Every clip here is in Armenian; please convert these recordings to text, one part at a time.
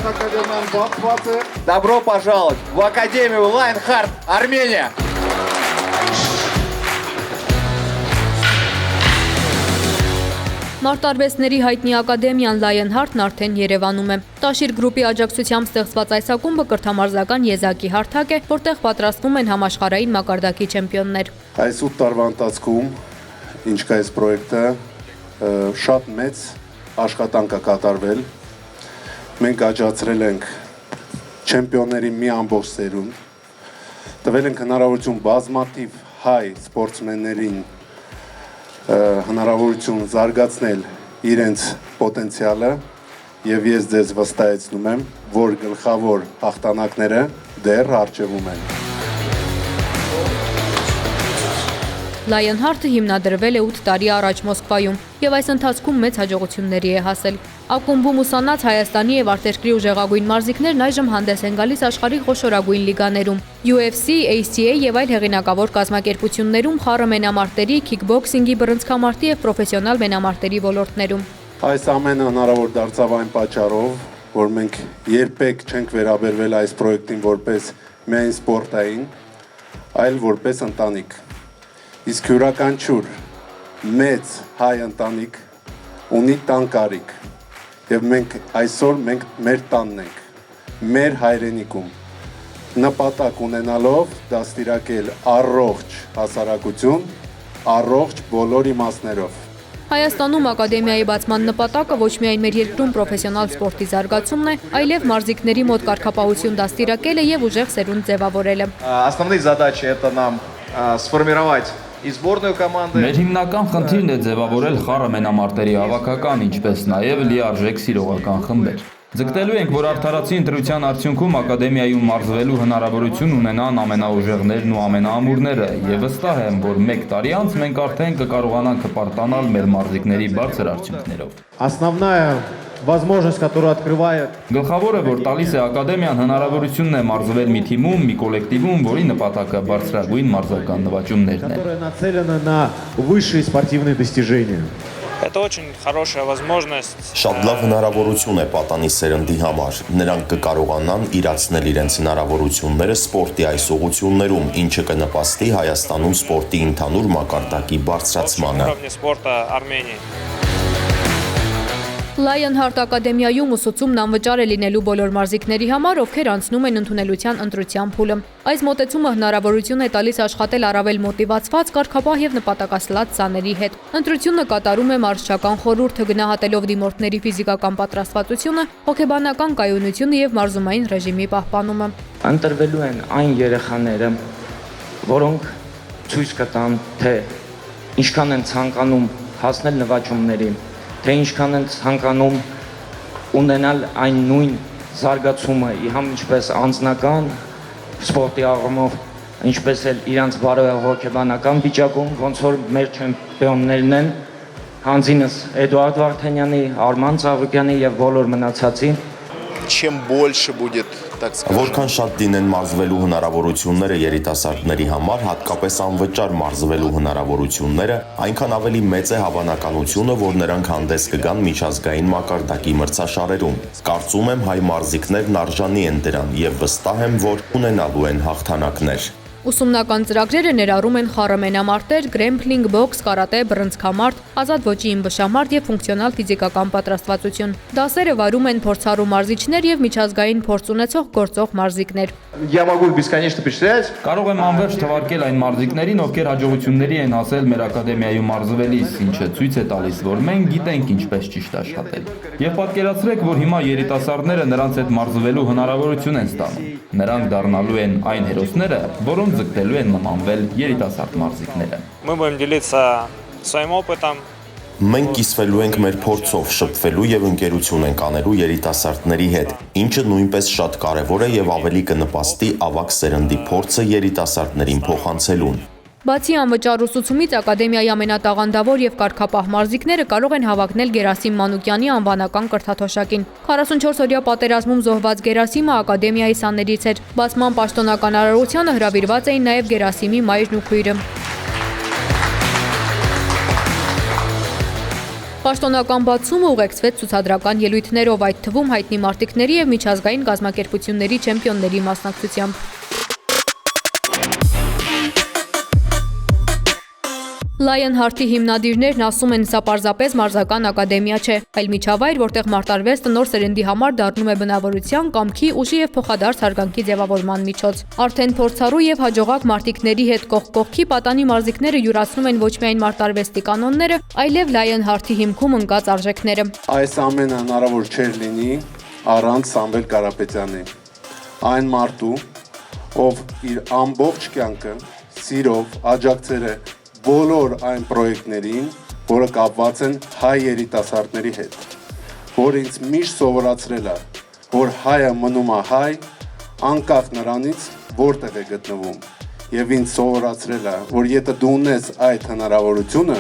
Ակադեմիան բացված է։ Добро пожаловать в Академию Lionheart, Армения! Մարտարվեստների հայտնի ակադեմիան Lionheart-ն արդեն Երևանում է։ Տաշիր գրուպի աջակցությամբ ստեղծված այս ակումբը կրթամարզական եզակի հարթակ է, որտեղ պատրաստվում են համաշխարհային մակարդակի չեմպիոններ։ Այս 8 տարվա ընթացքում, ինչ կա այս պրոյեկտը, շատ մեծ աշխատանք է կատարվել։ Մենք աջակցել ենք չեմպիոնների մի ամբողջ սերունդ, տվել ենք հնարավորություն բազմաթիվ հայ սպորտսմեններին հնարավորություն զարգացնել իրենց պոտենցիալը եւ ես ձեզ վստահեցնում եմ, որ գլխավոր հաղթանակները դեռ առջևում են։ Lionheart-ը հիմնադրվել է 8 տարի առաջ Մոսկվայում եւ այս ընթացքում մեծ հաջողությունների է հասել։ Ակումբում ուսանած Հայաստանի եւ արտերկրի ուժեղագույն մարզիկներն այժմ հանդես են գալիս աշխարհի խոշորագույն լիգաներում, UFC, ACA եւ այլ հեղինակավոր կազմակերպություններում, խառը մենամարտերի, քիքբոքսինգի, բռնցքամարտի եւ պրոֆեսիոնալ մենամարտերի ոլորտներում։ Այս ամենը հնարավոր դարձավ այն պատճառով, որ մենք երբեք չենք վերաբերվել այս պրոյեկտին որպես միայն սպորտային, այլ որպես ընտանիք։ Իսկ յուրաքանչյուր մեծ հայ ընտանիք ունի տան կարիք եւ մենք այսօր մեր տանն ենք, մեր հայրենիքում նպատակ ունենալով դաստիարակել առողջ հասարակություն, առողջ բոլոր իմաստներով։ Հայաստանում ակադեմիայի բացման նպատակը ոչ միայն մեր երկրում պրոֆեսիոնալ սպորտի զարգացումն է, այլև մարզիկների մոտ կարգապահություն դաստիարակելը եւ ուժեղ սերունդ ձևավորելը։ Основные задачи это нам сформировать и сборную команды. Մեր հիմնական խնդիրն է ձևավորել խառը մենամարտերի հավաքական, ինչպես նաև լիարժեք սիրողական խմբեր։ Ձգտելու ենք, որ արդարացի ընտրության արդյունքում ակադեմիայում մարզվելու հնարավորություն ունենան ամենաուժեղներն ու ամենաամուրները, եւ վստահ եմ, որ 1 տարի անց մենք արդեն կկարողանանք հպարտանալ մեր մարզիկների բարձր արդյունքներով։ Основная возможность, которая открывает Գլխավորը, որ տալիս է ակադեմիան, հնարավորությունն է մարզվել մի թիմում, մի կոլեկտիվում, որի նպատակը բարձրագույն մարզական նվաճումներն են։ которая нацелена на высшие спортивные достижения. Это очень хорошая возможность. Շատ լավ հնարավորություն է պատանի սերնդի համար։ Նրանք կկարողանան իրացնել իրենց հնարավորությունները սպորտի այս ուղղություններում, ինչը կնպաստի Հայաստանում սպորտի ընդհանուր մակարդակի բարձրացմանը։ Lionheart ակադեմիայում ուսուցումն անվճար է լինելու բոլոր մարզիկների համար, ովքեր անցնում են ընդունելության ընտրության փուլը։ Այս մոտեցումը հնարավորություն է տալիս աշխատել առավել մոտիվացված, կարգապահ եւ նպատակասլաց սաների հետ։ Ընտրությունը կատարում է մարզչական խորհուրդը, գնահատելով դիմորդների ֆիզիկական պատրաստվածությունը, հոգեբանական կայունությունը եւ մարզումային ռեժիմի պահպանումը։ Ընտրվելու են այն երեխաները, որոնք ցույց կտան, թե ինչքան են ցանկանում հասնել նվաճումների, թե ինչքան են ցանկանում ունենալ այն նույն զարգացումը, ինչպես անձնական սպորտի առումով, ինչպես էլ իրանց բարոյահոգեբանական վիճակում, ոնց որ մեր չեմպիոններն են, հանձինս Էդուարդ Վարդանյանի, Արման Ծաղիկյանի եւ բոլոր մնացածի։ Чем больше будет, так сказать. Որքան շատ դինեն մարզվելու հնարավորությունները երիտասարդների համար, հատկապես անվճար մարզվելու հնարավորությունները, այնքան ավելի մեծ է հավանականությունը, որ նրանք հանդես կգան միջազգային մակարդակի մրցաշարերում։ Կարծում եմ հայ մարզիկներն արժանի են դրան եւ վստահ եմ, որ ունենալու են հաղթանակներ։ Ուսումնական ծրագրերը ներառում են խառը մենամարտեր, գրեմփլինգ, բոքս, կարատե, բռնցքամարտ, ազատ ոճի ըմբշամարտ եւ ֆունկցիոնալ ֆիզիկական պատրաստվածություն։ Դասերը վարում են փորձառու մարզիչներ եւ միջազգային փորձ ունեցող գործող մարզիկներ։ Я могу бесконечно перечислять. Կարող եմ անվերջ թվարկել այն մարզիկներին, ովքեր հաջողությունների են հասել մեր ակադեմիայում մարզվելիս, ինչը ցույց է տալիս, որ մենք գիտենք ինչպես ճիշտ աշխատել։ Եվ պատկերացրեք, որ հիմա երիտասարդները նրանց հետ մարզվելու հնարավորություն են ստանում։ Նրանք դառնալու են այն հերոսները, որոնց ձգտելու են նմանվել երիտասարդ մարզիկները։ Мы будем делиться своим опытом. Մենք կիսվելու ենք մեր փորձով, շփվելու եւ ընկերություն ենք անելու երիտասարդների հետ, ինչը նույնպես շատ կարեւոր է եւ ավելի կնպաստի ավագ սերնդի փորձը երիտասարդներին փոխանցելուն։ Բացի անվճար ուսուցումից ակադեմիայի ամենատաղանդավոր եւ կարգապահ մարզիկները կարող են հավակնել Գերասիմ Մանուկյանի անվանական կրթաթոշակին։ 44-օրյա պատերազմում զոհված Գերասիմը ակադեմիայի սաներից էր։ Բացման պաշտոնական արարողությանը հրավիրված էին նաեւ Գերասիմի մայրն ու քույրը։ Պաշտոնական բացումը ուղեկցվեց ցուցադրական ելույթներով, այդ թվում հայտնի մարտիկների եւ միջազգային կազմակերպությունների չեմպիոնների մասնակցությամբ։ Lionheart-ի հիմնադիրներն ասում են, սա պարզապես մարզական ակադեմիա չէ, այլ միջավայր, որտեղ մարտարվեստը նոր սերնդի համար դառնում է բնավորության, կամքի, ուժի եւ փոխադարձ հարգանքի ձևավորման միջոց։ Արդեն փորձառու եւ հաջողակ մարտիկների հետ կողք կողքի պատանի մարզիկները յուրացնում են ոչ միայն մարտարվեստի կանոնները, այլև Lionheart-ի հիմքում ընկած արժեքները։ Այս ամենը հնարավոր չէր լինի առանց Սամվել Կարապետյանի։ Այն մարդու, ով իր ամբողջ կյանքը սիրով աջակցել է բոլոր այն պրոյեկտներին, որը կապված են հայ երիտասարդների հետ, որ ինձ միշտ սովորացրել է, որ հայը մնում է հայ, անկախ նրանից որտեղ է գտնվում, եւ ինձ սովորացրել է, որ եթե դու ունես այդ հնարավորությունը,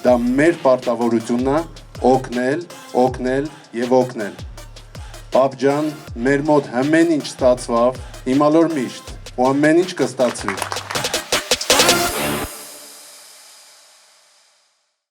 դա մեր պարտավորությունն է օգնել եւ օգնել։ Պապ ջան, մեր մոտ ամեն ինչ ստացվավ, հիմա լոր միշտ, ու ամեն ինչ կստացվի։